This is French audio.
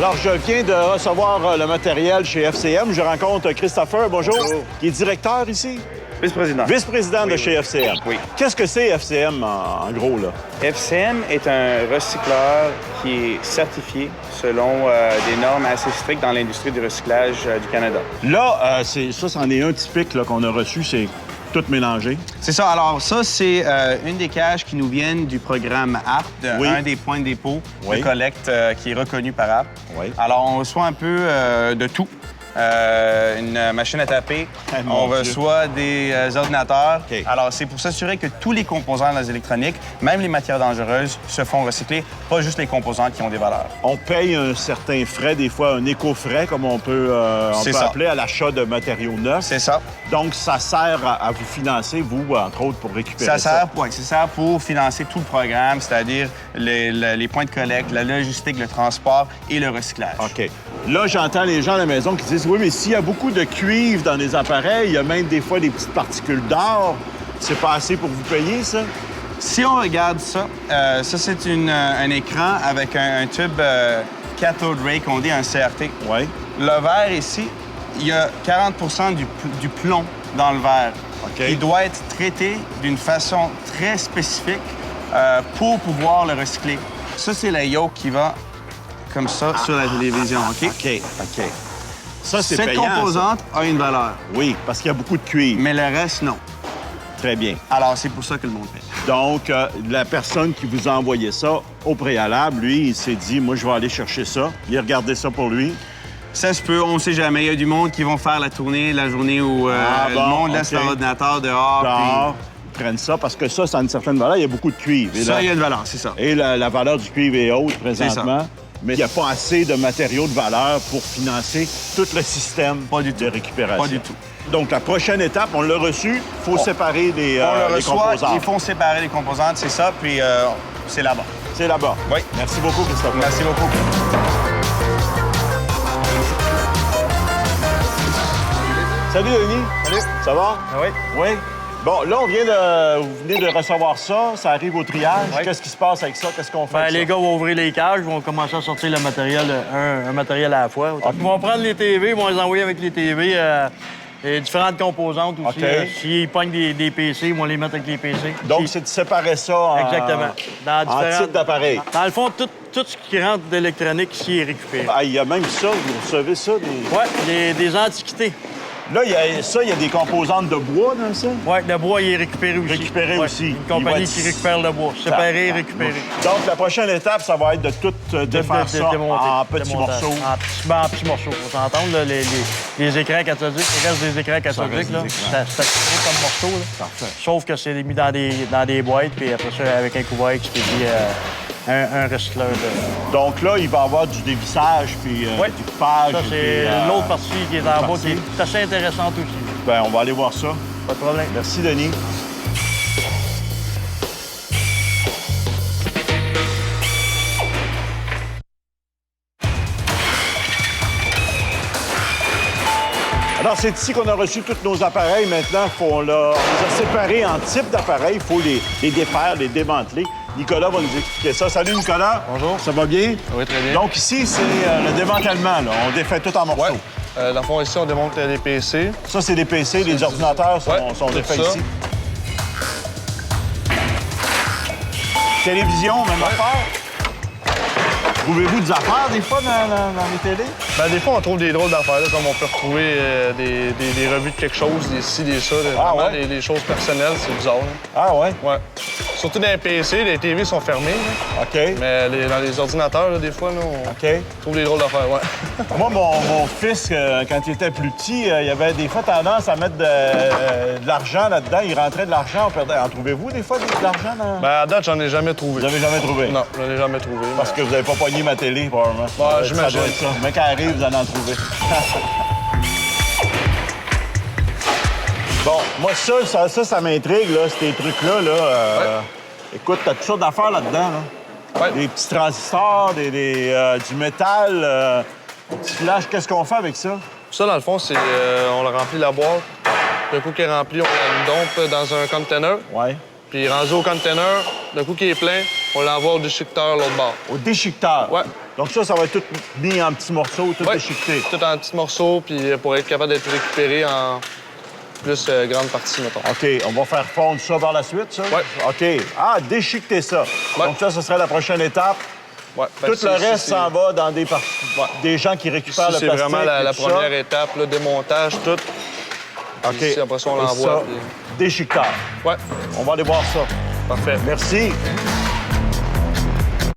Alors, je viens de recevoir le matériel chez FCM. Je rencontre Christopher, bonjour, qui est directeur ici. Vice-président. Vice-président de chez FCM. Oui. Qu'est-ce que c'est FCM en gros, là? FCM est un recycleur qui est certifié selon des normes assez strictes dans l'industrie du recyclage du Canada. Là, c'en est un typique là, qu'on a reçu, c'est tout mélangé. C'est ça. Alors, ça, c'est une des cages qui nous viennent du programme APP, un des points de dépôt de collecte qui est reconnu par APP. Oui. Alors, on reçoit un peu de tout. Une machine à taper, on reçoit des ordinateurs. Okay. Alors, c'est pour s'assurer que tous les composants dans les électroniques, même les matières dangereuses, se font recycler, pas juste les composants qui ont des valeurs. On paye un certain frais, des fois un éco-frais, comme on peut appeler, à l'achat de matériaux neufs. C'est ça. Donc, ça sert à vous financer, vous, entre autres, pour récupérer ça. Ça sert pour financer tout le programme, c'est-à-dire les points de collecte, la logistique, le transport et le recyclage. OK. Là, j'entends les gens à la maison qui disent « Oui, mais s'il y a beaucoup de cuivre dans les appareils, il y a même des fois des petites particules d'or, c'est pas assez pour vous payer, ça? » Si on regarde ça, ça, c'est un écran avec un tube cathode ray qu'on dit un CRT. Oui. Le verre ici, il y a 40 du plomb dans le verre qui doit être traité d'une façon très spécifique pour pouvoir le recycler. Ça, c'est la yoke qui va comme ça sur la télévision, OK? OK. Ça, c'est Cette payant, composante a une valeur. Oui, parce qu'il y a beaucoup de cuivre. Mais le reste, non. Très bien. Alors, c'est pour ça que le monde paye. Donc, la personne qui vous a envoyé ça, au préalable, lui, il s'est dit « Moi, je vais aller chercher ça. » Il a regardé ça pour lui. Ça se peut, on ne sait jamais. Il y a du monde qui vont faire la tournée la journée où le monde laisse leur ordinateur dehors. Ils prennent ça parce que ça a une certaine valeur. Il y a beaucoup de cuivre. Ça, il y a une valeur, c'est ça. Et la valeur du cuivre est haute présentement. Mais il n'y a pas assez de matériaux de valeur pour financer tout le système de récupération. Pas du tout. Donc, la prochaine étape, on l'a reçu, il faut séparer les composantes. Ils font séparer les composantes, c'est ça, puis c'est là-bas. C'est là-bas. Oui. Merci beaucoup, Christophe. Merci beaucoup. Salut, Denis. Salut. Ça va? Ah oui. Oui. Bon, là, vous venez de recevoir ça, ça arrive au triage. Oui. Qu'est-ce qui se passe avec ça? Qu'est-ce qu'on fait avec Les ça? gars vont ouvrir les cages, vont commencer à sortir le matériel, un matériel à la fois. Ils vont prendre les TV, ils vont les envoyer avec les TV, et différentes composantes aussi. S'ils pognent des PC, ils vont les mettre avec les PC. Donc, c'est de séparer ça en, Exactement. en type d'appareil. Dans le fond, tout ce qui rentre d'électronique ici est récupéré. Ah, il y a même ça, vous recevez ça? Oui, des antiquités. Là, il y a des composantes de bois dans ça? Oui, le bois, il est récupéré aussi. Récupéré aussi. Une compagnie qui récupère le bois. Séparé, récupéré. Donc, la prochaine étape, ça va être de tout défaire ça en petits morceaux. En petits morceaux. Faut s'entendre, là, les écrans cathodiques, il reste des écrans cathodiques, là. C'est coupé comme morceaux, là. Parfait. Sauf que c'est mis dans des boîtes, puis après ça, avec un couvert expédié un recycleur. Donc là, il va y avoir du dévissage puis du coupage. Ça, c'est l'autre partie qui est en bas, qui est assez intéressante aussi. Bien, on va aller voir ça. Pas de problème. Merci, Denis. Alors, c'est ici qu'on a reçu tous nos appareils. Maintenant, on les a séparés en types d'appareils. Il faut les défaire, les démanteler. Nicolas va nous expliquer ça. Salut, Nicolas. Bonjour. Ça va bien? Oui, très bien. Donc, ici, c'est le démantèlement. Là. On défait tout en morceaux. Ouais. Dans le fond, ici, on démonte les PC. Ça, c'est des PC. Les ordinateurs sont tout défaits ça. ici. Télévision, même affaire. Trouvez-vous des affaires, des fois, dans les télés? Ben, des fois, on trouve des drôles d'affaires, là, comme on peut retrouver des revues de quelque chose, des ci, des ça. Vraiment, des choses personnelles, c'est bizarre. Là. Ah, ouais? Ouais. Surtout dans les PC, les TV sont fermées. Là. OK. Mais dans les ordinateurs, là, des fois, là, on trouve des drôles d'affaires, ouais. Moi, mon fils, quand il était plus petit, il avait des fois tendance à mettre de l'argent là-dedans. Il rentrait de l'argent, on perdait. En trouvez-vous des fois de l'argent dans... Ben, à date, j'en ai jamais trouvé. Vous n'avez jamais trouvé? Non, j'en ai jamais trouvé. Parce que vous n'avez pas pogné ma télé, probablement. Ouais, j'imagine. Ça doit être ça. Le mec arrive, vous en trouvez. Bon, moi, ça m'intrigue, là, ces trucs-là. Là, Écoute, t'as toutes sortes d'affaires là-dedans. Là. Ouais. Des petits transistors, du métal, du flash. Qu'est-ce qu'on fait avec ça? Ça, dans le fond, c'est on le remplit la boîte. Le coup qui est rempli, on le dompe dans un container. Ouais. Puis rendu au container, d'un coup qui est plein, on l'envoie au déchiqueteur l'autre bord. Au déchiqueteur? Ouais. Donc ça va être tout mis en petits morceaux, tout déchiqueté? Tout en petits morceaux, puis pour être capable d'être récupéré en plus grande partie, mettons. OK. On va faire fondre ça par la suite, ça? Ouais. OK. Ah, déchiqueter ça. Ouais. Donc ça, ce serait la prochaine étape. Ouais. Tout le reste s'en va dans des gens qui récupèrent le c'est plastique. vraiment la et tout première étape, le démontage, tout. OK. Puis ici, après ça, on Et l'envoie. ça, déchiqueteur. Ouais, On va aller voir ça. parfait. Merci.